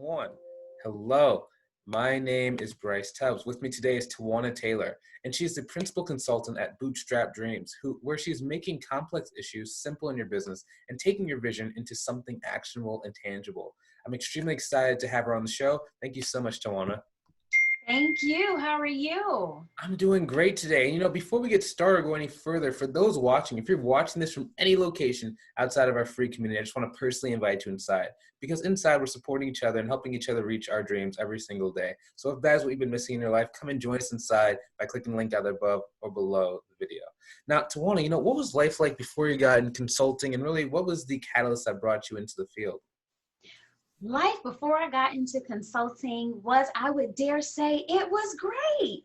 one. Hello, my name is Bryce. With me today is TaJuanna Taylor, and she's the principal consultant at Bootstrap Dreams, where she's making complex issues simple in your business and taking your vision into something actionable and tangible. I'm extremely excited to have her on the show. Thank you so much, TaJuanna. Thank you. How are you? I'm doing great today. And before we get started or go any further, for those watching, if you're watching this from any location outside of our free community, I just want to personally invite you inside. Because inside, we're supporting each other and helping each other reach our dreams every single day. So if that's what you've been missing in your life, come and join us inside by clicking the link either above or below the video. Now, TaJuanna, what was life like before you got in consulting, and really, what was the catalyst that brought you into the field? Life before I got into consulting was, I would dare say, it was great,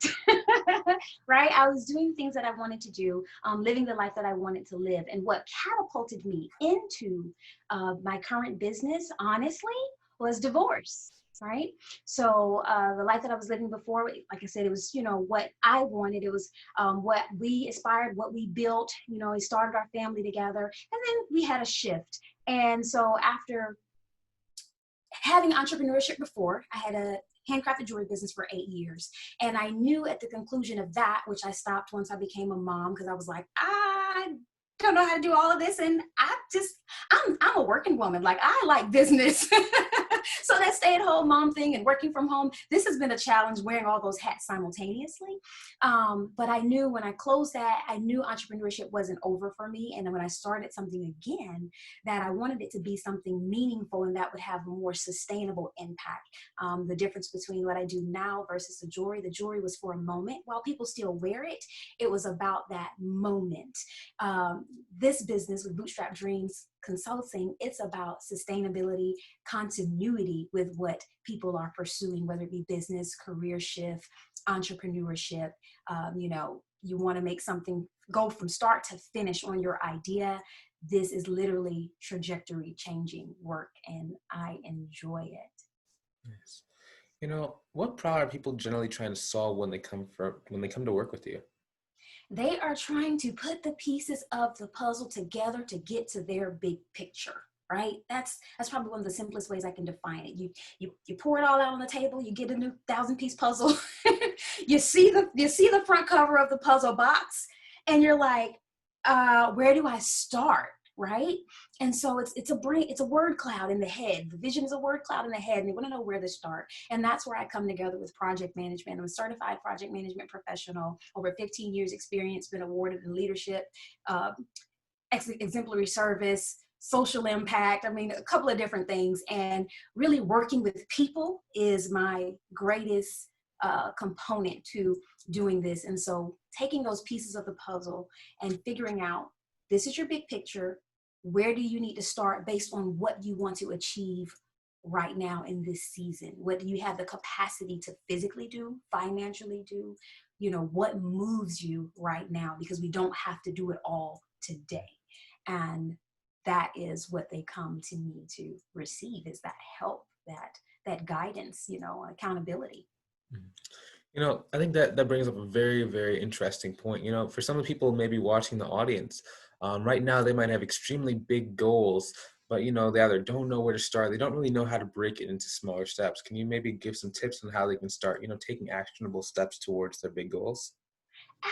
right? I was doing things that I wanted to do, living the life that I wanted to live. And what catapulted me into my current business, honestly, was divorce, right? So the life that I was living before, like I said, it was, what I wanted. It was what we aspired, what we built, we started our family together, and then we had a shift. And so after having entrepreneurship before, I had a handcrafted jewelry business for 8 years. And I knew at the conclusion of that, which I stopped once I became a mom, because I was like, I don't know how to do all of this. And I'm a working woman. Like, I like business. So that stay-at-home mom thing and working from home, this has been a challenge, wearing all those hats simultaneously. But I knew when I closed that, I knew entrepreneurship wasn't over for me. And then when I started something again, that I wanted it to be something meaningful and that would have a more sustainable impact. The difference between what I do now versus the jewelry was for a moment. While people still wear it, it was about that moment. This business with Bootstrap Dreams Consulting, it's about sustainability, continuity with what people are pursuing, whether it be business, career shift, entrepreneurship. You want to make something go from start to finish on your idea. This is literally trajectory changing work, and I enjoy it. Yes. What problem are people generally trying to solve when they come to work with you? They are trying to put the pieces of the puzzle together to get to their big picture, right? That's probably one of the simplest ways I can define it. You pour it all out on the table, you get a new 1,000-piece puzzle. you see the front cover of the puzzle box, and you're like, where do I start? Right? And so it's a word cloud in the head. The vision is a word cloud in the head, and they want to know where to start. And that's where I come together with project management. I'm a certified project management professional, over 15 years experience, been awarded in leadership, exemplary service, social impact. I mean, a couple of different things. And really working with people is my greatest component to doing this. And so taking those pieces of the puzzle and figuring out, this is your big picture. Where do you need to start based on what you want to achieve right now in this season? What do you have the capacity to physically do, financially do? What moves you right now? Because we don't have to do it all today. And that is what they come to me to receive, is that help, that guidance, accountability. I think that brings up a very, very interesting point. For some of the people maybe watching the audience, right now they might have extremely big goals, but they either don't know where to start, they don't really know how to break it into smaller steps. Can you maybe give some tips on how they can start, taking actionable steps towards their big goals?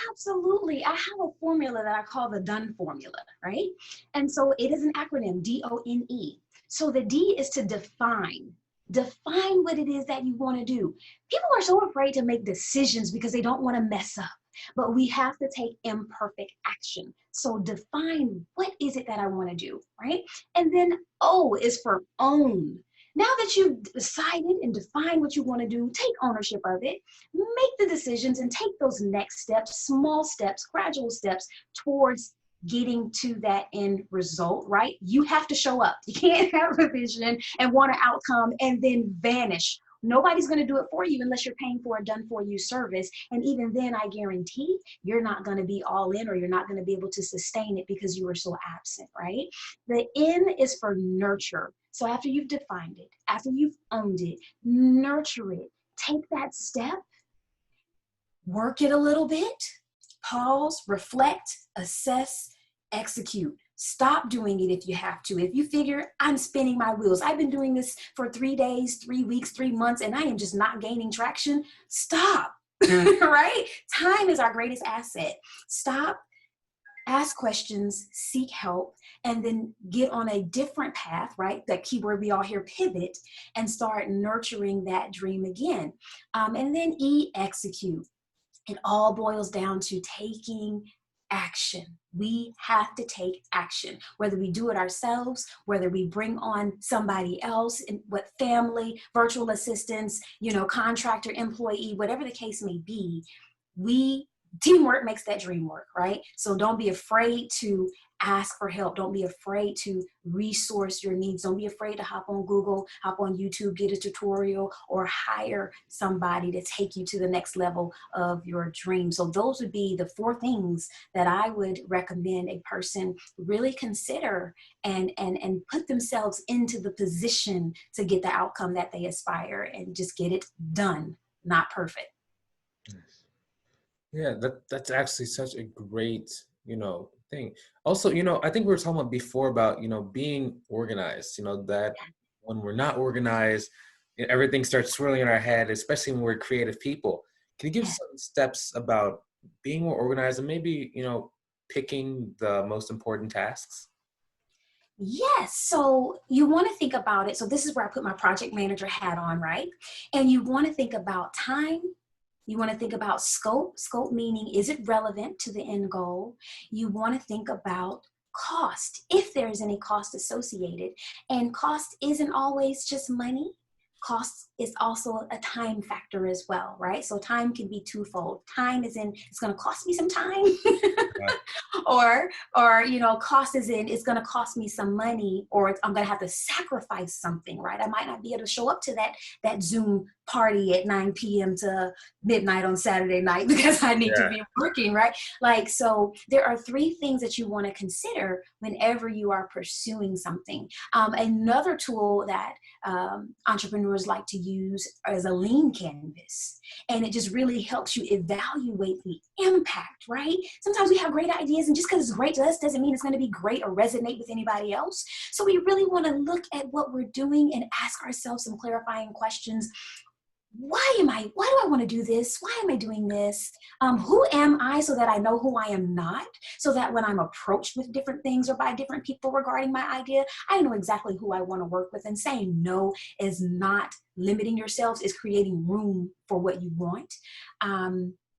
Absolutely. I have a formula that I call the DONE formula, right? And so it is an acronym, DONE. So the D is to define. Define what it is that you want to do. People are so afraid to make decisions because they don't want to mess up, but we have to take imperfect action. So define, what is it that I want to do, right? And then O is for own. Now that you've decided and defined what you want to do, take ownership of it, make the decisions and take those next steps, small steps, gradual steps towards getting to that end result, right? You have to show up. You can't have a vision and want an outcome and then vanish. Nobody's going to do it for you unless you're paying for a done-for-you service. And even then, I guarantee you're not going to be all in, or you're not going to be able to sustain it because you were so absent, right? The N is for nurture. So after you've defined it, after you've owned it, nurture it. Take that step, work it a little bit, pause, reflect, assess, execute. Stop doing it if you have to. If you figure I'm spinning my wheels, I've been doing this for 3 days, 3 weeks, 3 months, and I am just not gaining traction, stop, right? Time is our greatest asset. Stop, ask questions, seek help, and then get on a different path, right? That keyword we all hear, pivot, and start nurturing that dream again. And then E, execute. It all boils down to taking action. We have to take action, whether we do it ourselves, whether we bring on somebody else, in what family, virtual assistants, contractor, employee, whatever the case may be. Teamwork makes that dream work, right? So don't be afraid to ask for help. Don't be afraid to resource your needs. Don't be afraid to hop on Google, hop on YouTube, get a tutorial, or hire somebody to take you to the next level of your dream. So those would be the 4 things that I would recommend a person really consider and put themselves into the position to get the outcome that they aspire, and just get it done, not perfect. Yeah, that's actually such a great, thing. Also, I think we were talking about before about, being organized, that when we're not organized, everything starts swirling in our head, especially when we're creative people. Can you give us some steps about being more organized and maybe, picking the most important tasks? Yes. So you want to think about it. So this is where I put my project manager hat on, right? And you want to think about time. You want to think about scope. Scope meaning, is it relevant to the end goal? You want to think about cost, if there is any cost associated. And cost isn't always just money. Cost is also a time factor as well, right? So time can be twofold. Time is in, it's going to cost me some time. or cost is in, it's going to cost me some money, or I'm going to have to sacrifice something, right? I might not be able to show up to that Zoom party at 9 p.m. to midnight on Saturday night because I need to be working, right? So there are 3 things that you want to consider whenever you are pursuing something. Another tool that entrepreneurs like to use is a lean canvas. And it just really helps you evaluate the impact, right? Sometimes we have great ideas, and just because it's great to us doesn't mean it's going to be great or resonate with anybody else. So we really want to look at what we're doing and ask ourselves some clarifying questions. Why do I want to do this? Why am I doing this? Who am I, so that I know who I am not, so that when I'm approached with different things or by different people regarding my idea, I know exactly who I want to work with. And saying no is not limiting yourselves, is creating room for what you want.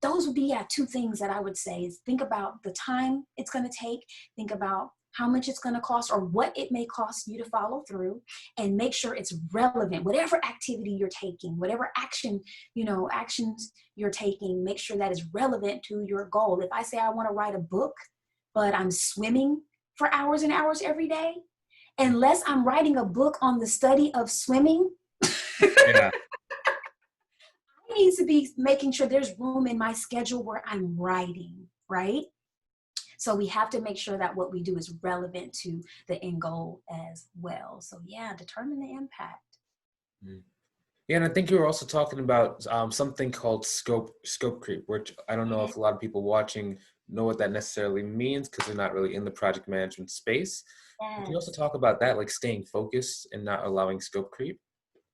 Those would be 2 things that I would say is think about the time it's going to take, think about how much it's going to cost or what it may cost you to follow through, and make sure it's relevant. Whatever activity you're taking, whatever actions you're taking, make sure that is relevant to your goal. If I say I want to write a book, but I'm swimming for hours and hours every day, unless I'm writing a book on the study of swimming, I need to be making sure there's room in my schedule where I'm writing, right? So we have to make sure that what we do is relevant to the end goal as well. So determine the impact. Yeah, and I think you were also talking about something called scope creep, which I don't know if a lot of people watching know what that necessarily means because they're not really in the project management space. Can you also talk about that, like staying focused and not allowing scope creep?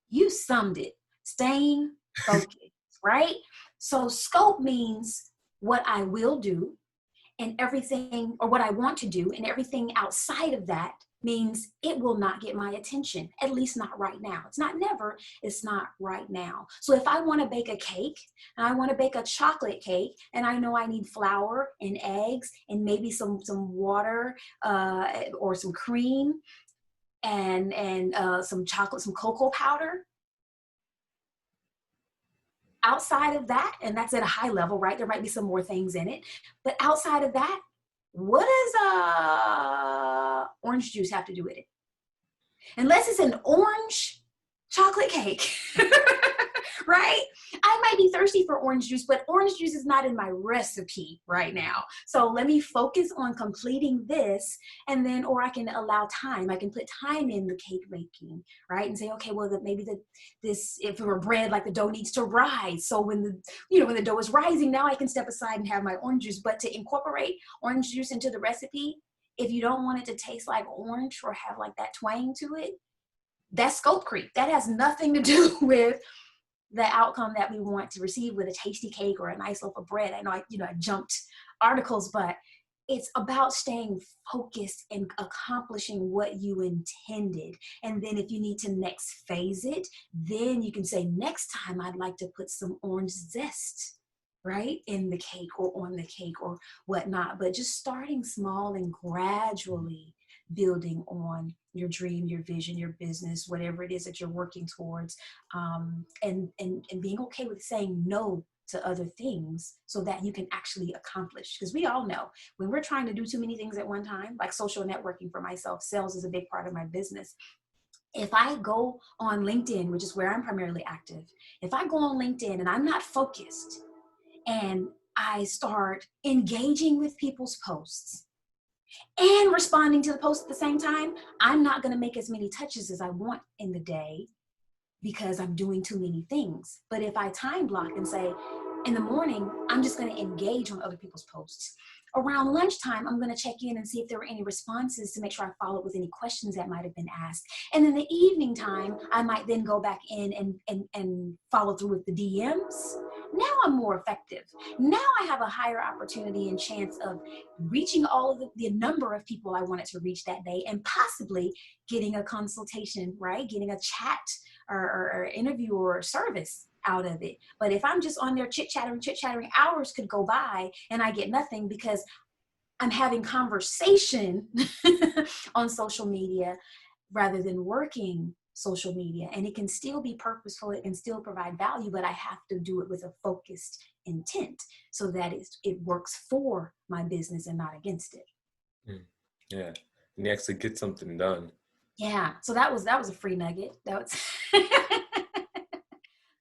You summed it. Staying focused, right? So scope means what I will do, and everything, or what I want to do, and everything outside of that means it will not get my attention, at least not right now. It's not never, it's not right now. So if I want to bake a cake, and I want to bake a chocolate cake, and I know I need flour and eggs and maybe some water or some cream and some chocolate, some cocoa powder. Outside of that, and that's at a high level, right? There might be some more things in it. But outside of that, what does orange juice have to do with it? Unless it's an orange chocolate cake, right? I might be thirsty for orange juice, but orange juice is not in my recipe right now. So let me focus on completing this, and then, or I can allow time. I can put time in the cake making, right? And say, okay, well, this, if it were bread, like the dough needs to rise. So when the dough is rising, now I can step aside and have my orange juice. But to incorporate orange juice into the recipe, If you don't want it to taste like orange or have like that twang to it, that's scope creep. That has nothing to do with the outcome that we want to receive with a tasty cake or a nice loaf of bread. I know I jumped articles, but it's about staying focused and accomplishing what you intended. And then if you need to next phase it, then you can say, next time I'd like to put some orange zest, right, in the cake or on the cake or whatnot. But just starting small and gradually building on your dream, your vision, your business, whatever it is that you're working towards, and being okay with saying no to other things so that you can actually accomplish. Because we all know when we're trying to do too many things at one time, like social networking for myself, sales is a big part of my business. If I go on LinkedIn, which is where I'm primarily active, if I go on LinkedIn and I'm not focused and I start engaging with people's posts and responding to the post at the same time, I'm not going to make as many touches as I want in the day because I'm doing too many things. But if I time block and say, in the morning, I'm just going to engage on other people's posts. Around lunchtime, I'm going to check in and see if there were any responses to make sure I followed with any questions that might have been asked. And in the evening time, I might then go back in and follow through with the DMs. Now I'm more effective. Now I have a higher opportunity and chance of reaching all of the number of people I wanted to reach that day and possibly getting a consultation, right? Getting a chat or interview or service out of it. But if I'm just on there chit-chattering, hours could go by and I get nothing because I'm having conversation on social media rather than working social media. And it can still be purposeful, it can still provide value, but I have to do it with a focused intent so that it works for my business and not against it. Yeah. And you actually get something done. Yeah. So that was a free nugget. That was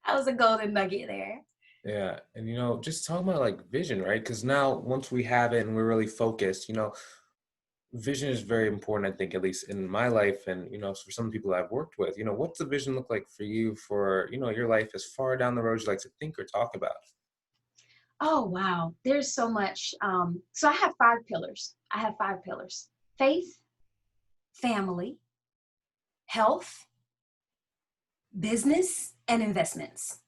that was a golden nugget there. Yeah. And, just talking about like vision, right? Because now once we have it and we're really focused, vision is very important, I think, at least in my life. And, for some people I've worked with, what's the vision look like for you for, your life as far down the road you like to think or talk about? Oh, wow. There's so much. So I have 5 pillars. Faith, family, health, business, and investments.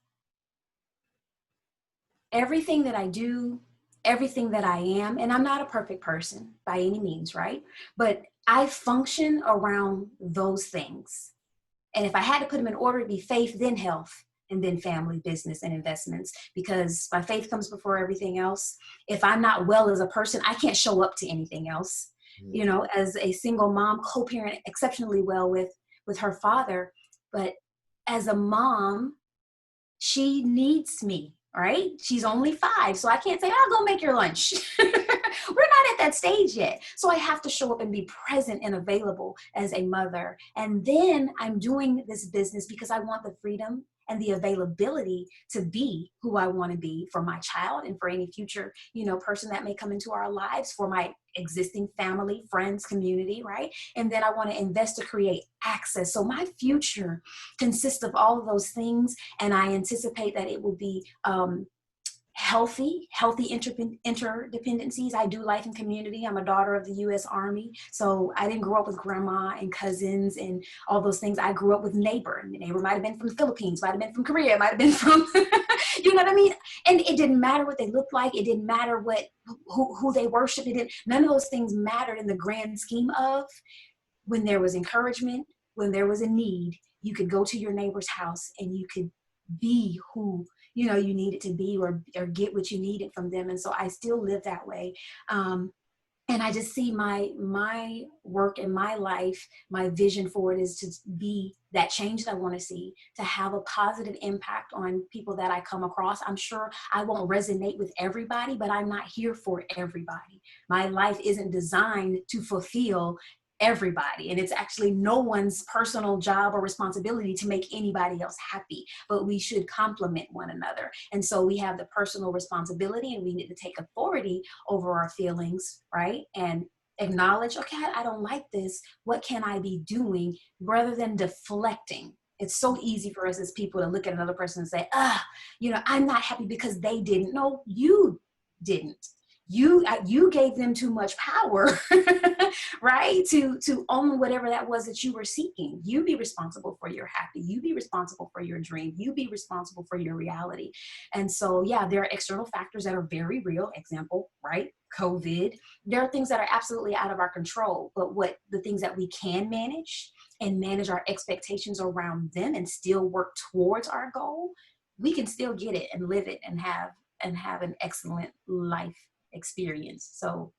Everything that I do, everything that I am, and I'm not a perfect person by any means, right? But I function around those things. And if I had to put them in order, it'd be faith, then health, and then family, business, and investments, because my faith comes before everything else. If I'm not well as a person, I can't show up to anything else. As a single mom, co-parent exceptionally well with her father, but as a mom, she needs me, right? She's only 5, so I can't say, I'll go make your lunch. We're not at that stage yet. So I have to show up and be present and available as a mother. And then I'm doing this business because I want the freedom and the availability to be who I want to be for my child and for any future, person that may come into our lives, for my existing family, friends, community, right? And then I want to invest to create access. So my future consists of all of those things. And I anticipate that it will be healthy interdependencies. I do life and community. I'm a daughter of the U.S. Army. So I didn't grow up with grandma and cousins and all those things. I grew up with neighbor. And the neighbor might have been from the Philippines, might have been from Korea, might have been from, you know what I mean? And it didn't matter what they looked like. It didn't matter who they worshiped. None of those things mattered in the grand scheme of when there was encouragement, when there was a need, you could go to your neighbor's house and you could be who you needed to be or get what you needed from them. And so I still live that way. And I just see my work and my life, my vision for it is to be that change that I want to see, to have a positive impact on people that I come across. I'm sure I won't resonate with everybody, but I'm not here for everybody. My life isn't designed to fulfill everybody. And it's actually no one's personal job or responsibility to make anybody else happy, but we should complement one another. And so we have the personal responsibility and we need to take authority over our feelings, right? And acknowledge, okay, I don't like this. What can I be doing rather than deflecting? It's so easy for us as people to look at another person and say, I'm not happy because they didn't. No, you didn't. You gave them too much power, right? To own whatever that was that you were seeking. You be responsible for your happy. You be responsible for your dream. You be responsible for your reality. And so, yeah, there are external factors that are very real. Example, right? COVID. There are things that are absolutely out of our control, but what the things that we can manage and manage our expectations around them and still work towards our goal, we can still get it and live it and have an excellent life experience. So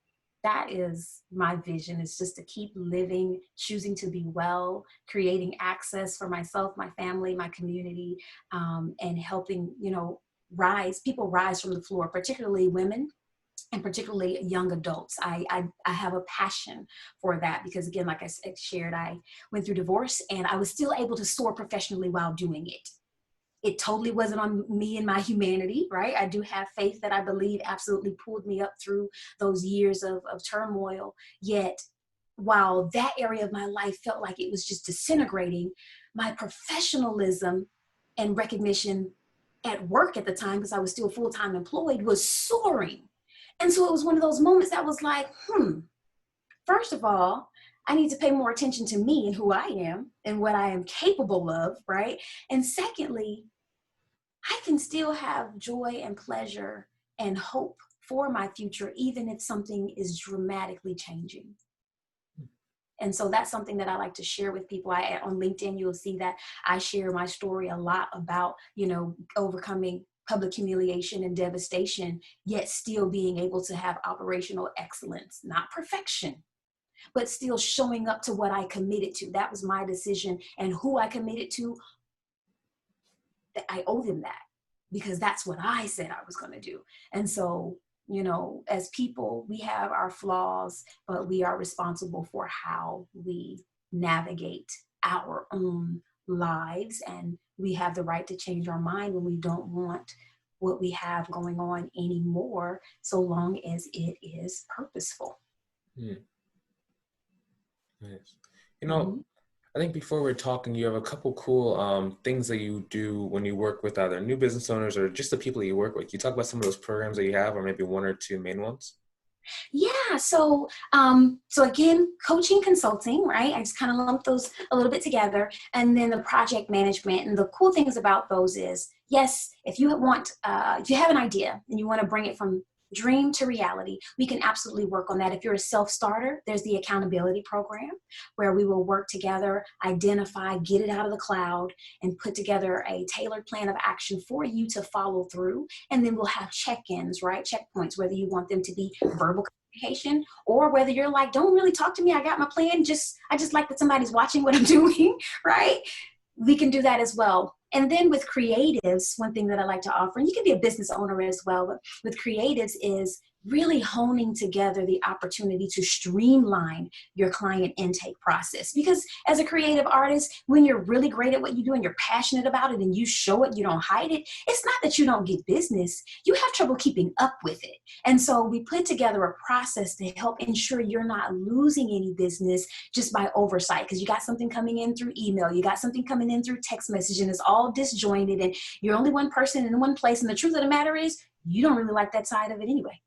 that is my vision, is just to keep living, choosing to be well, creating access for myself, my family, my community, and helping, people rise from the floor, particularly women and particularly young adults. I have a passion for that because, again, like I shared, I went through divorce and I was still able to soar professionally while doing it. It totally wasn't on me and my humanity, right? I do have faith that I believe absolutely pulled me up through those years of turmoil. Yet, while that area of my life felt like it was just disintegrating, my professionalism and recognition at work at the time, because I was still full-time employed, was soaring. And so it was one of those moments that was like, first of all, I need to pay more attention to me and who I am and what I am capable of, right? And secondly, I can still have joy and pleasure and hope for my future, even if something is dramatically changing. And so that's something that I like to share with people. On LinkedIn, you'll see that I share my story a lot about, overcoming public humiliation and devastation, yet still being able to have operational excellence, not perfection, but still showing up to what I committed to. That was my decision, and who I committed to, that I owe them that, because that's what I said I was going to do. And so, as people, we have our flaws, but we are responsible for how we navigate our own lives. And we have the right to change our mind when we don't want what we have going on anymore, so long as it is purposeful. Nice. Mm-hmm. I think before we're talking, you have a couple cool things that you do when you work with either new business owners or just the people that you work with. Can you talk about some of those programs that you have, or maybe one or two main ones? Yeah. So again, coaching, consulting, right? I just kind of lump those a little bit together. And then the project management. And the cool things about those is, yes, if you have an idea and you want to bring it from dream to reality, we can absolutely work on that. If you're a self-starter, there's the accountability program where we will work together, identify, get it out of the cloud, and put together a tailored plan of action for you to follow through. And then we'll have check-ins, right? Checkpoints, whether you want them to be verbal communication or whether you're like, don't really talk to me, I got my plan, I just like that somebody's watching what I'm doing, right? We can do that as well. And then with creatives, one thing that I like to offer, and you can be a business owner as well, but with creatives is really honing together the opportunity to streamline your client intake process. Because as a creative artist, when you're really great at what you do and you're passionate about it and you show it, you don't hide it, it's not that you don't get business, you have trouble keeping up with it. And so we put together a process to help ensure you're not losing any business just by oversight, because you got something coming in through email, you got something coming in through text message, and it's all disjointed and you're only one person in one place. And the truth of the matter is, you don't really like that side of it anyway,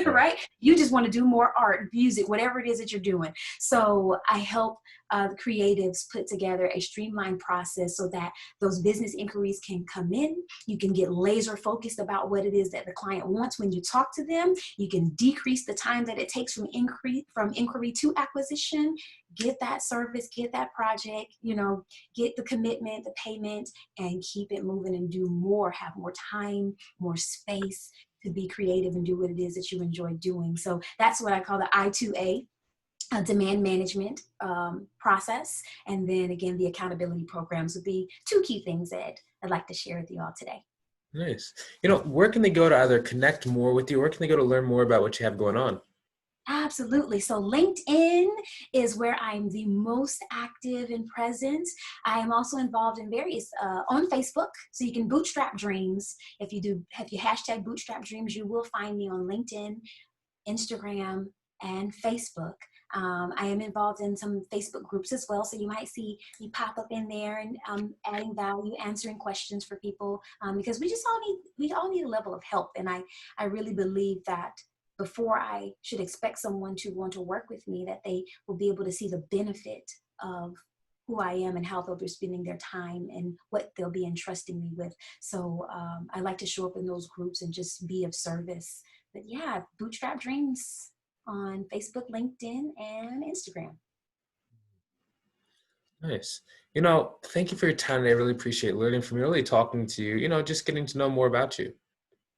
right? You just want to do more art, music, whatever it is that you're doing. So I help creatives put together a streamlined process so that those business inquiries can come in. You can get laser focused about what it is that the client wants when you talk to them. You can decrease the time that it takes from inquiry to acquisition. Get that service, get that project, get the commitment, the payment, and keep it moving and do more, have more time, more space to be creative and do what it is that you enjoy doing. So that's what I call the I2A, demand management process. And then again, the accountability programs would be two key things that I'd like to share with you all today. Nice. Where can they go to either connect more with you, or where can they go to learn more about what you have going on? Absolutely. So LinkedIn is where I'm the most active and present. I am also involved in various, on Facebook. So you can bootstrap dreams. If you hashtag bootstrap dreams, you will find me on LinkedIn, Instagram, and Facebook. I am involved in some Facebook groups as well. So you might see me pop up in there and adding value, answering questions for people, because we all need a level of help. And I really believe that before I should expect someone to want to work with me, that they will be able to see the benefit of who I am and how they'll be spending their time and what they'll be entrusting me with. So I like to show up in those groups and just be of service. But yeah, Bootstrap Dreams on Facebook, LinkedIn, and Instagram. Nice. You know, thank you for your time. I really appreciate learning from you, really talking to you, you know, just getting to know more about you.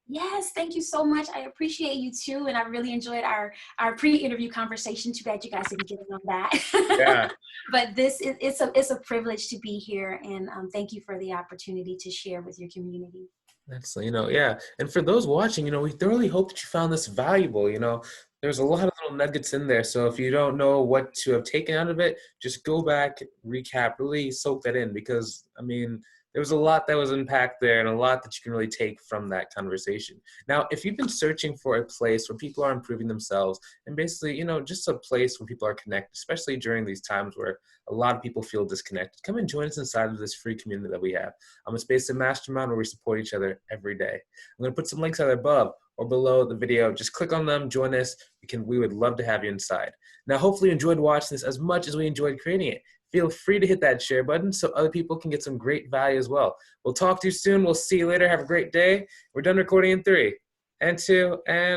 Yes, thank you so much. I appreciate you too, and I really enjoyed our pre-interview conversation. Too bad you guys didn't get in on that. Yeah. But this is it's a privilege to be here, and thank you for the opportunity to share with your community. That's, you know, yeah. And for those watching, you know, we thoroughly hope that you found this valuable. You know, there's a lot of little nuggets in there. So if you don't know what to have taken out of it, just go back, recap, really soak that in, because, I mean, there was a lot that was unpacked there and a lot that you can really take from that conversation. Now, if you've been searching for a place where people are improving themselves and basically, you know, just a place where people are connected, especially during these times where a lot of people feel disconnected, come and join us inside of this free community that we have. It's based in Mastermind, where we support each other every day. I'm going to put some links either above or below the video. Just click on them, join us. We would love to have you inside. Now, hopefully you enjoyed watching this as much as we enjoyed creating it. Feel free to hit that share button so other people can get some great value as well. We'll talk to you soon. We'll see you later. Have a great day. We're done recording in 3 and 2 and